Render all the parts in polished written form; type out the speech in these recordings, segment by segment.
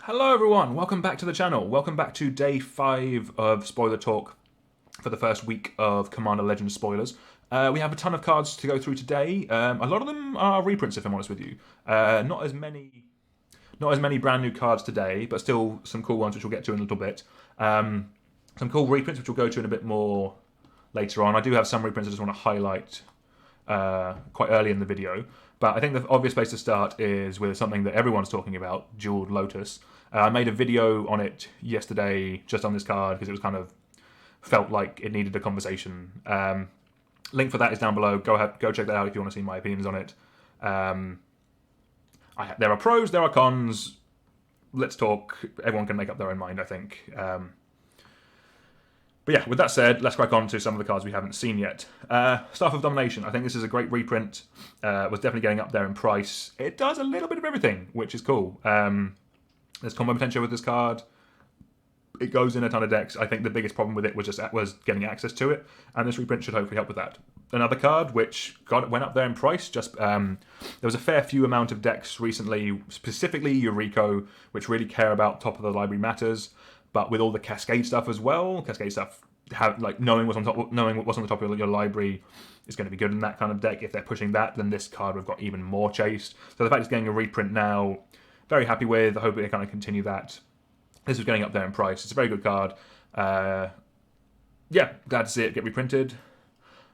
Hello everyone, welcome back to the channel. Welcome back to day 5 of spoiler talk for the first week of Commander Legends spoilers. We have a ton of cards to go through today. A lot of them are reprints, if I'm honest with you. Not as many brand new cards today, but still some cool ones which we'll get to in a little bit. Some cool reprints which we'll go to in a bit more later on. I do have some reprints I just want to highlight quite early in the video. But I think the obvious place to start is with something that everyone's talking about, Jeweled Lotus. I made a video on it yesterday, just on this card, because it was kind of felt like it needed a conversation. Link for that is down below. Go check that out if you want to see my opinions on it. There are pros, there are cons. Let's talk. Everyone can make up their own mind, I think. But yeah, with that said, let's crack on to some of the cards we haven't seen yet. Staff of Domination. I think this is a great reprint. Was definitely getting up there in price. It does a little bit of everything, which is cool. There's combo potential with this card. It goes in a ton of decks. I think the biggest problem with it was getting access to it, and this reprint should hopefully help with that. Another card which went up there in price. There was a fair few amount of decks recently, specifically Eureka, which really care about top of the library matters. But with all the Cascade stuff as well, Cascade stuff, knowing what's on the top of your library is going to be good in that kind of deck. If they're pushing that, then this card would have got even more chased. So the fact it's getting a reprint now, very happy with. I hope they kind of continue that. This is getting up there in price. It's a very good card. Yeah, glad to see it get reprinted.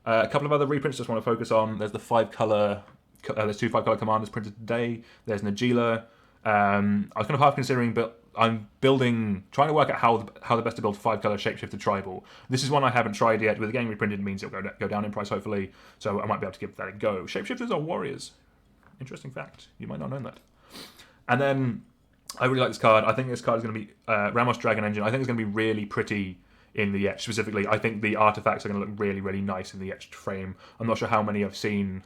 A couple of other reprints just want to focus on. There's the 5-color. There's 2 5-color commanders printed today. There's Nagila. I was kind of half considering, but I'm trying to work out how the best to build 5-color shapeshifter tribal. This is one I haven't tried yet. With it getting reprinted means it'll go down in price hopefully, so I might be able to give that a go. Shapeshifters are warriors. Interesting fact. You might not know that. And then I really like this card. I think this card is going to be Ramos Dragon Engine. I think it's going to be really pretty in the etched. Specifically, I think the artifacts are going to look really, really nice in the etched frame. I'm not sure how many I've seen.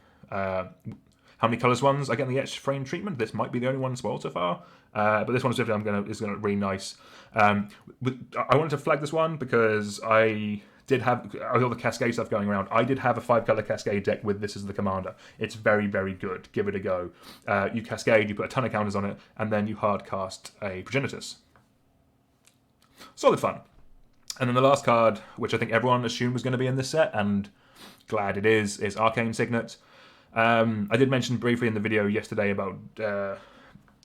How many colours ones I get in the etched frame treatment. This might be the only one spoiled so far, but this one specifically is going to look really nice. I wanted to flag this one because I did have all the Cascade stuff going around. I did have a 5-color Cascade deck with this as the commander. It's very, very good. Give it a go. You Cascade, you put a ton of counters on it, and then you hard cast a Progenitus. Solid fun. And then the last card, which I think everyone assumed was going to be in this set, and glad it is Arcane Signet. I did mention briefly in the video yesterday about the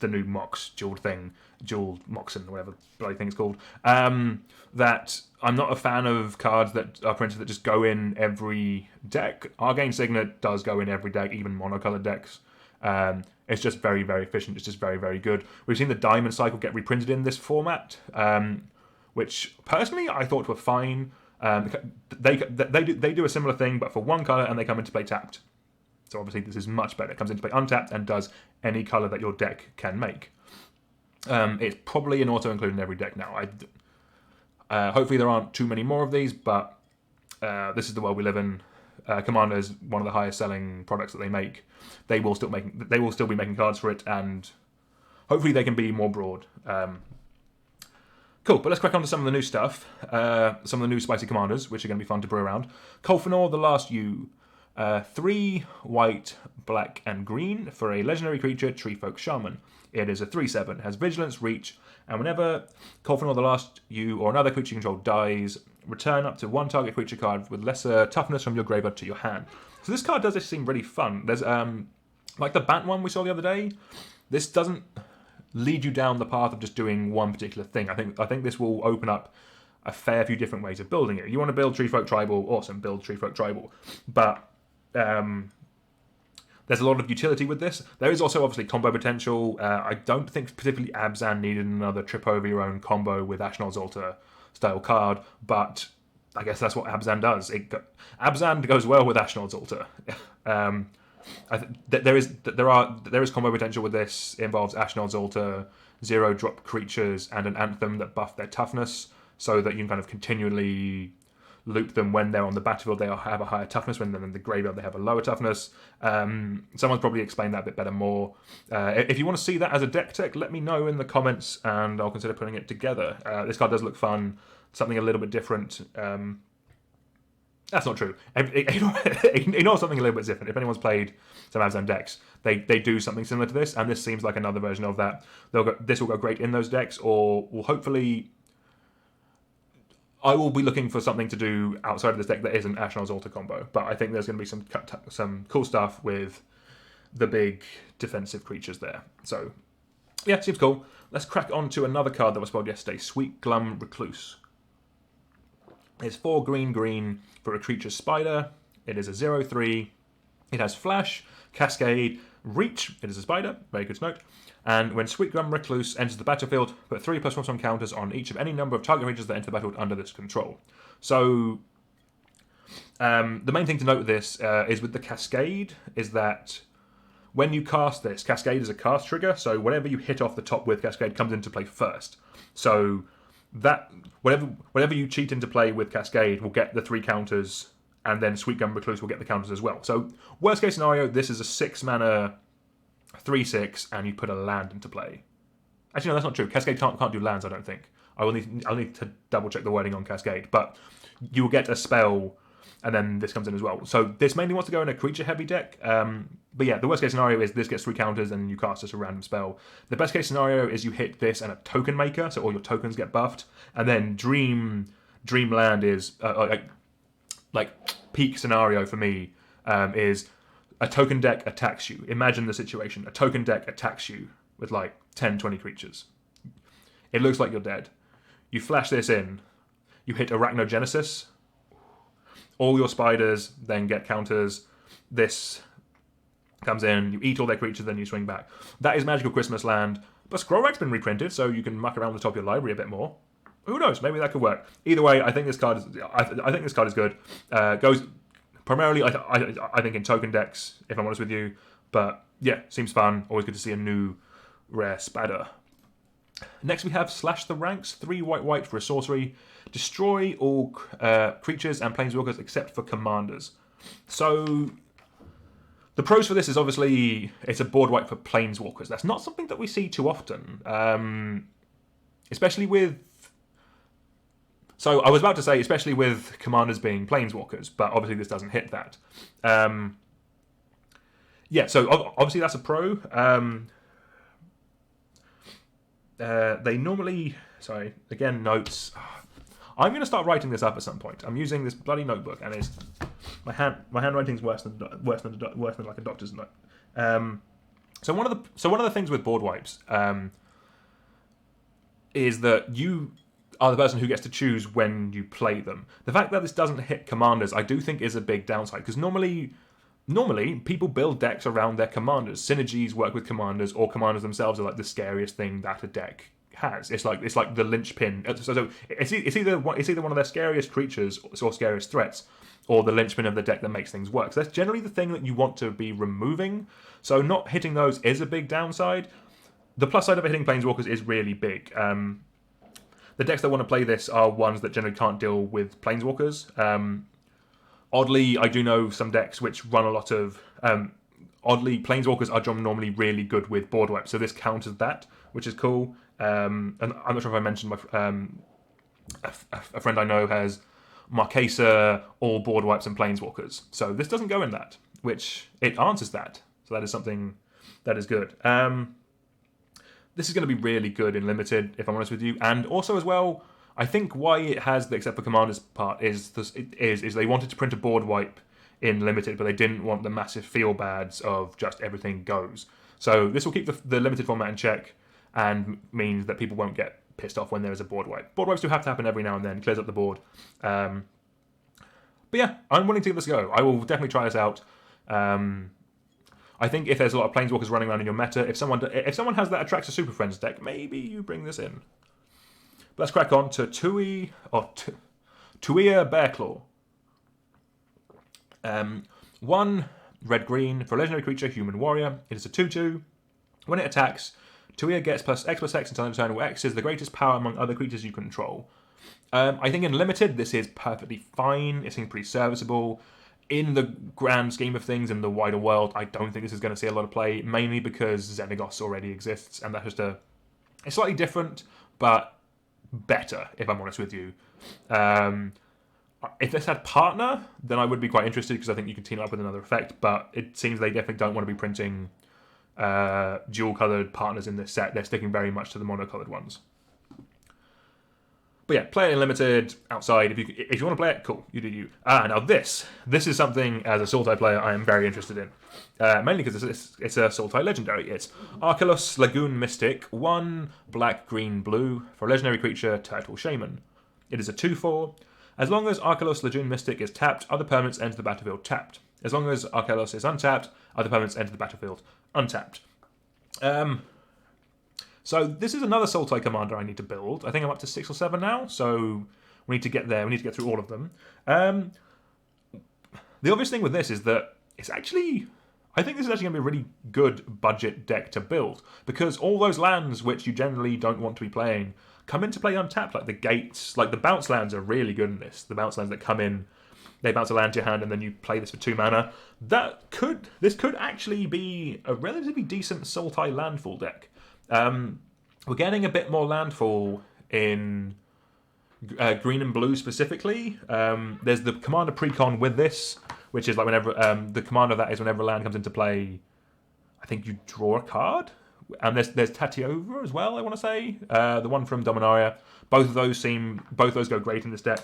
new Mox Jeweled Moxen, whatever bloody thing it's called, that I'm not a fan of cards that are printed that just go in every deck. Arcane Signet does go in every deck, even monocolored decks. It's just very, very efficient. It's just very, very good. We've seen the Diamond Cycle get reprinted in this format, which personally I thought were fine. They do a similar thing, but for 1 color, and they come into play tapped. So obviously this is much better. It comes into play untapped and does any colour that your deck can make. It's probably an auto-include in every deck now. Hopefully there aren't too many more of these, but this is the world we live in. Commander is one of the highest selling products that they make. They will still be making cards for it, and hopefully they can be more broad. Cool, but let's crack on to some of the new stuff. Some of the new spicy commanders, which are going to be fun to brew around. Kolfanor, the Last You. 3 white, black, and green for a legendary creature, Treefolk Shaman. It is a 3/7, has vigilance, reach, and whenever Kolfanor the Last You or another creature you control dies, return up to 1 target creature card with lesser toughness from your graveyard to your hand. So this card does just seem really fun. There's like the Bant one we saw the other day. This doesn't lead you down the path of just doing one particular thing. I think this will open up a fair few different ways of building it. You want to build Treefolk Tribal, awesome, build Treefolk Tribal, but there's a lot of utility with this. There is also obviously combo potential. I don't think specifically Abzan needed another trip over your own combo with Ashnod's Altar style card, but I guess that's what Abzan does. Abzan goes well with Ashnod's Altar. There is combo potential with this. It involves Ashnod's Altar, 0-drop creatures, and an Anthem that buff their toughness, so that you can kind of continually loop them when they're on the battlefield. They have a higher toughness. When they're in the graveyard, they have a lower toughness. Someone's probably explained that a bit better more. If you want to see that as a deck tech, let me know in the comments, and I'll consider putting it together. This card does look fun, something a little bit different. That's not true. Ignore something a little bit different. If anyone's played some Amazon decks, they do something similar to this, and this seems like another version of that. This will go great in those decks, or will hopefully... I will be looking for something to do outside of this deck that isn't Ashnod's Altar combo, but I think there's going to be some cool stuff with the big defensive creatures there. So, yeah, seems cool. Let's crack on to another card that was spoiled yesterday, Sweet Glam Recluse. It's 4 green for a creature spider. It is a 0/3. It has Flash, Cascade, Reach. It is a spider. Very good to note. And when Sweet Glam Recluse enters the battlefield, put 3+1 counters on each of any number of target creatures that enter the battlefield under this control. So, the main thing to note with this is with the Cascade, is that when you cast this, Cascade is a cast trigger, so whatever you hit off the top with Cascade comes into play first. So that whatever you cheat into play with Cascade will get the 3 counters, and then Sweet Glam Recluse will get the counters as well. So worst case scenario, this is a 6 mana 3/6, and you put a land into play. Actually, no, that's not true. Cascade can't do lands, I don't think. I'll need to double check the wording on Cascade, but you will get a spell, and then this comes in as well. So this mainly wants to go in a creature-heavy deck. But yeah, the worst-case scenario is this gets 3 counters and you cast as a random spell. The best-case scenario is you hit this and a token maker, so all your tokens get buffed. And then Dreamland is, like peak scenario for me, is a token deck attacks you. Imagine the situation. A token deck attacks you with like 10, 20 creatures. It looks like you're dead. You flash this in. You hit Arachnogenesis. All your spiders then get counters. This comes in, you eat all their creatures, then you swing back. That is Magical Christmas Land, but Scrollrack's been reprinted, so you can muck around with the top of your library a bit more. Who knows? Maybe that could work. Either way, I think this card is. I think this card is good. Goes primarily, I think, in token decks, if I'm honest with you. But yeah, seems fun. Always good to see a new rare spider. Next we have Slash the Ranks, 3 white for a sorcery. Destroy all creatures and planeswalkers except for commanders. So the pros for this is obviously it's a board wipe for planeswalkers. That's not something that we see too often, especially with. So I was about to say, especially with commanders being planeswalkers, but obviously this doesn't hit that. Yeah, so obviously that's a pro. They normally, sorry, again, notes. I'm going to start writing this up at some point. I'm using this bloody notebook, and it's my handwriting's worse than like a doctor's note. So one of the things with board wipes is that you are the person who gets to choose when you play them. The fact that this doesn't hit commanders, I do think, is a big downside, because normally people build decks around their commanders. Synergies work with commanders, or commanders themselves are like the scariest thing that a deck has. It's like the linchpin. So it's either one of their scariest creatures or scariest threats, or the linchpin of the deck that makes things work. So that's generally the thing that you want to be removing. So not hitting those is a big downside. The plus side of hitting planeswalkers is really big. The decks that want to play this are ones that generally can't deal with planeswalkers. Oddly, I do know some decks which run a lot of... oddly, planeswalkers are normally really good with board wipes, so this counters that, which is cool. And I'm not sure if I mentioned a friend I know has Marquesa, all board wipes and planeswalkers. So this doesn't go in that, which it answers that. So that is something that is good. This is going to be really good in Limited, if I'm honest with you. And also as well, I think why it has the except for commanders part is they wanted to print a board wipe in Limited, but they didn't want the massive feel bads of just everything goes. So this will keep the Limited format in check, and means that people won't get pissed off when there is a board wipe. Board wipes do have to happen every now and then, clears up the board. But yeah, I'm willing to give this a go. I will definitely try this out. I think if there's a lot of planeswalkers running around in your meta, if someone has that Attracts a Super Friends deck, maybe you bring this in. But let's crack on to Tuia Bearclaw. 1 red-green for a legendary creature, human warrior. It is a 2/2. When it attacks, Tuia gets +X until an eternal X is the greatest power among other creatures you control. I think in Limited, this is perfectly fine. It seems pretty serviceable. In the grand scheme of things, in the wider world, I don't think this is going to see a lot of play, mainly because Xenagos already exists, and that's just it's slightly different, but better, if I'm honest with you. If this had partner, then I would be quite interested because I think you can team up with another effect. But it seems they definitely don't want to be printing dual-coloured partners in this set. They're sticking very much to the mono-coloured ones. But yeah, play it in limited outside. If you want to play it, cool, you do you. Now this is something as a Sultai player I am very interested in, mainly because it's a Sultai legendary. It's Arcelos Lagoon Mystic, 1 black, green, blue for a legendary creature, Turtle Shaman. It is a 2/4. As long as Arcelos Lagoon Mystic is tapped, other permanents enter the battlefield tapped. As long as Arcelos is untapped, other permanents enter the battlefield untapped. So this is another Sultai commander I need to build. I think I'm up to 6 or 7 now, so we need to get there. We need to get through all of them. The obvious thing with this is that I think this is actually going to be a really good budget deck to build, because all those lands which you generally don't want to be playing come into play untapped, like the gates, like the bounce lands are really good in this. The bounce lands that come in, they bounce a land to your hand, and then you play this for 2 mana. This could actually be a relatively decent Sultai landfall deck. We're getting a bit more landfall in green and blue specifically. There's the commander precon with this, which is like whenever the command of that is whenever a land comes into play, I think you draw a card. And there's Tatiova as well, I want to say. The one from Dominaria. Both of those go great in this deck.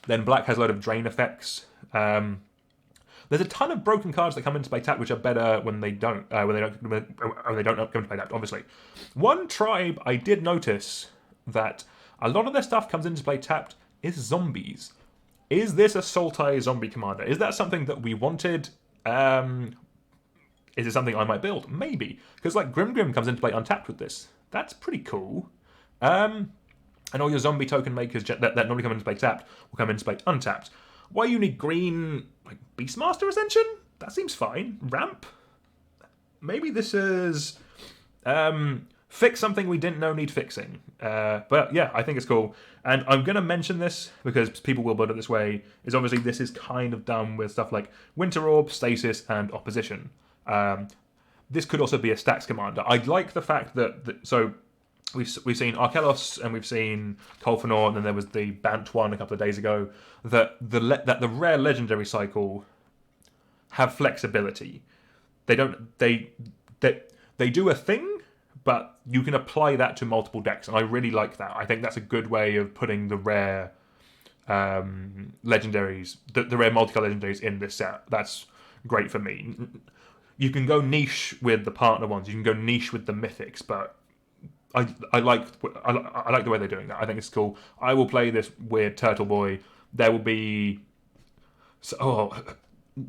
Then black has a load of drain effects. There's a ton of broken cards that come into play tapped, which are better when they don't come into play tapped. Obviously, one tribe I did notice that a lot of their stuff comes into play tapped is zombies. Is this a Sultai zombie commander? Is that something that we wanted? Is it something I might build? Maybe, because like Grim comes into play untapped with this. That's pretty cool. And all your zombie token makers that normally come into play tapped will come into play untapped. Why you need green, like Beastmaster Ascension? That seems fine. Ramp? Maybe this is fix something we didn't know need fixing. But yeah, I think it's cool. And I'm going to mention this because people will build it this way, is obviously this is kind of done with stuff like Winter Orb, Stasis, and Opposition. This could also be a stacks commander. I like the fact that we've seen Arcelos and we've seen Kolfanor, and then there was the Bant one a couple of days ago. That the rare legendary cycle have flexibility. They do a thing, but you can apply that to multiple decks, and I really like that. I think that's a good way of putting the rare legendaries, the rare multicolor legendaries in this set. That's great for me. You can go niche with the partner ones. You can go niche with the mythics, but I like the way they're doing that. I think it's cool. I will play this weird Turtle Boy. There will be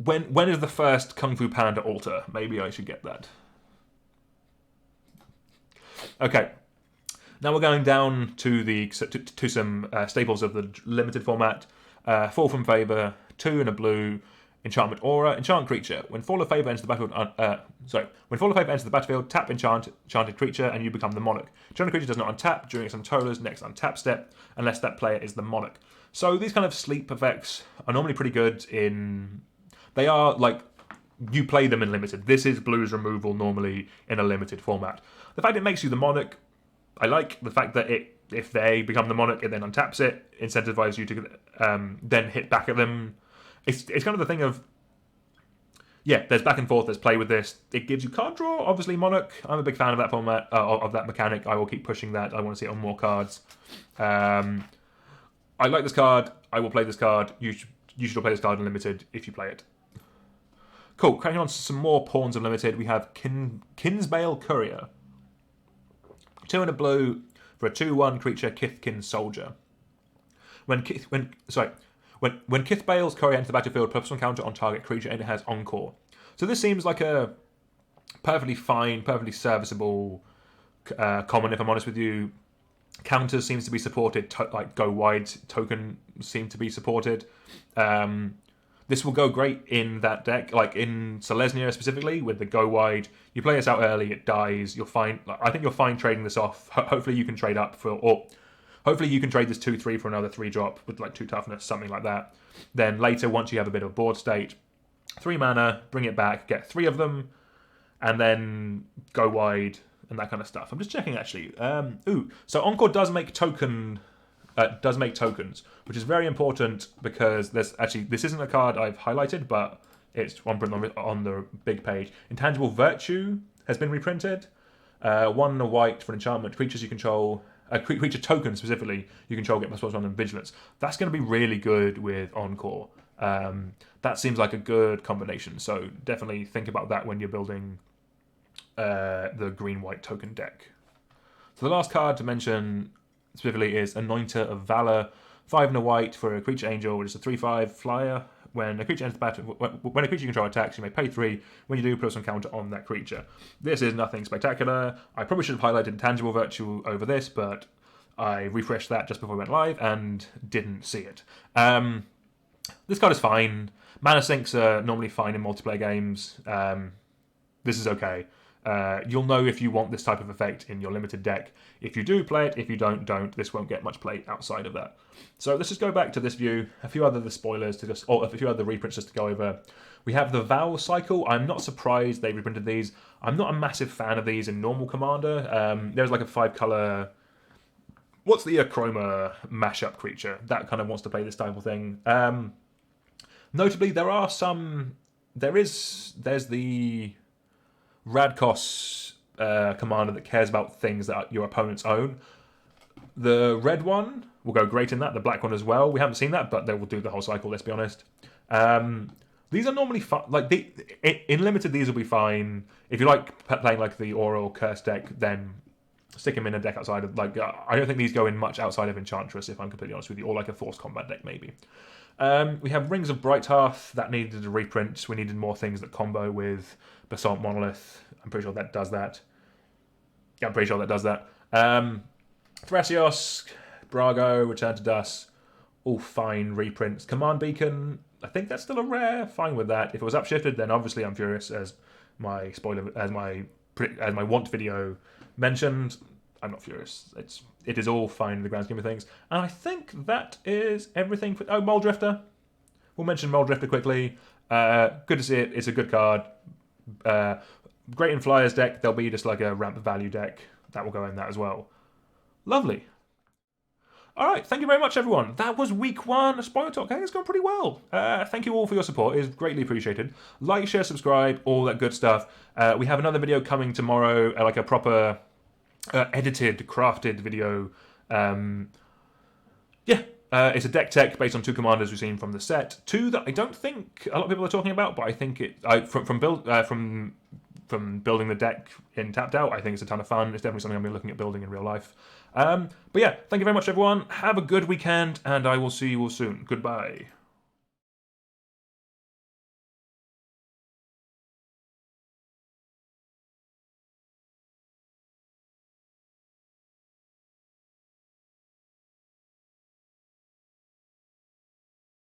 when is the first Kung Fu Panda altar? Maybe I should get that. Okay, now we're going down to some staples of the limited format. 4 from Favor, 2 in a blue. Enchantment Aura, enchant creature. When Fall of Favor enters the battlefield, tap enchanted creature, and you become the monarch. Enchanted creature does not untap during its Untoler's next untap step, unless that player is the monarch. So these kind of sleep effects are normally pretty good they are like, you play them in limited. This is blue's removal normally in a limited format. The fact it makes you the monarch, I like. The fact that if they become the monarch, it then untaps it, incentivizes you to then hit back at them. It's kind of the thing of, yeah, there's back and forth, there's play with this. It gives you card draw, obviously Monarch. I'm a big fan of that format, of that mechanic. I will keep pushing that. I want to see it on more cards. I like this card. I will play this card. You should play this card in Limited if you play it. Cool, cracking on to some more pawns of Limited. We have Kinsbale Courier. 2 in a blue for a 2/1 creature, Kithkin Soldier. When Kithbale's Courier enters the battlefield, +1 counter on target creature, and it has Encore. So this seems like a perfectly fine, perfectly serviceable common, if I'm honest with you. Counters seems to be supported, like go wide token seem to be supported. This will go great in that deck, like in Selesnya specifically, with the go wide. You play this out early, it dies. You'll find, I think you'll find trading this off. Hopefully you can trade up hopefully you can trade this 2/3 for another 3-drop with like 2 toughness, something like that. Then later, once you have a bit of a board state, 3 mana, bring it back, get 3 of them, and then go wide and that kind of stuff. I'm just checking actually. So Encore does make token does make tokens, which is very important because there's actually, this isn't a card I've highlighted, but it's one print on the big page. Intangible Virtue has been reprinted. 1 white for an enchantment. Creatures you control, creature tokens specifically, you control get +1 and vigilance. That's going to be really good with Encore. That seems like a good combination, so definitely think about that when you're building the green-white token deck. So the last card to mention specifically is Anointer of Valor. 5 white for a creature angel, which is a 3/5 flyer. When a creature enters the battle, when a creature you control attacks, you may pay 3. When you do, put some counter on that creature. This is nothing spectacular. I probably should have highlighted Intangible Virtue over this, but I refreshed that just before we went live and didn't see it. This card is fine. Mana sinks are normally fine in multiplayer games. This is okay. You'll know if you want this type of effect in your limited deck. If you do, play it. If you don't. This won't get much play outside of that. So let's just go back to this view. A few other spoilers to just, or a few other reprints just to go over. We have the Vowel Cycle. I'm not surprised they reprinted these. I'm not a massive fan of these in normal Commander. There's like a 5-color. What's the Chroma mashup creature that kind of wants to play this type of thing? Notably, there are some. There's the Radkos commander that cares about things that your opponents own. The red one will go great in that. The black one as well. We haven't seen that, but they will do the whole cycle. Let's be honest. These are normally fun. Like in limited, these will be fine. If you like playing like the Aura or Curse deck, then stick them in a deck outside of like. I don't think these go in much outside of Enchantress, if I'm completely honest with you, or like a Force Combat deck maybe. We have Rings of Bright Hearth that needed a reprint. We needed more things that combo with Basalt Monolith. I'm pretty sure that does that. Yeah, I'm pretty sure that does that. Thrasios, Brago, Return to Dust, all fine reprints. Command Beacon, I think that's still a rare. Fine with that. If it was upshifted, then obviously I'm furious, as my want video mentioned. I'm not furious. It is all fine in the grand scheme of things. And I think that is everything for... Oh, Mole Drifter. We'll mention Mole Drifter quickly. Good to see it. It's a good card. Great in Flyers deck. There'll be just like a ramp value deck. That will go in that as well. Lovely. All right, thank you very much, everyone. That was week 1 of Spoiler Talk. I think it's gone pretty well. Thank you all for your support. It is greatly appreciated. Like, share, subscribe, all that good stuff. We have another video coming tomorrow, like a proper... edited, crafted video. It's a deck tech based on 2 commanders we've seen from the set. 2 that I don't think a lot of people are talking about, but I think from building the deck in Tapped Out, I think it's a ton of fun. It's definitely something I'm looking at building in real life. But yeah, thank you very much, everyone. Have a good weekend, and I will see you all soon. Goodbye.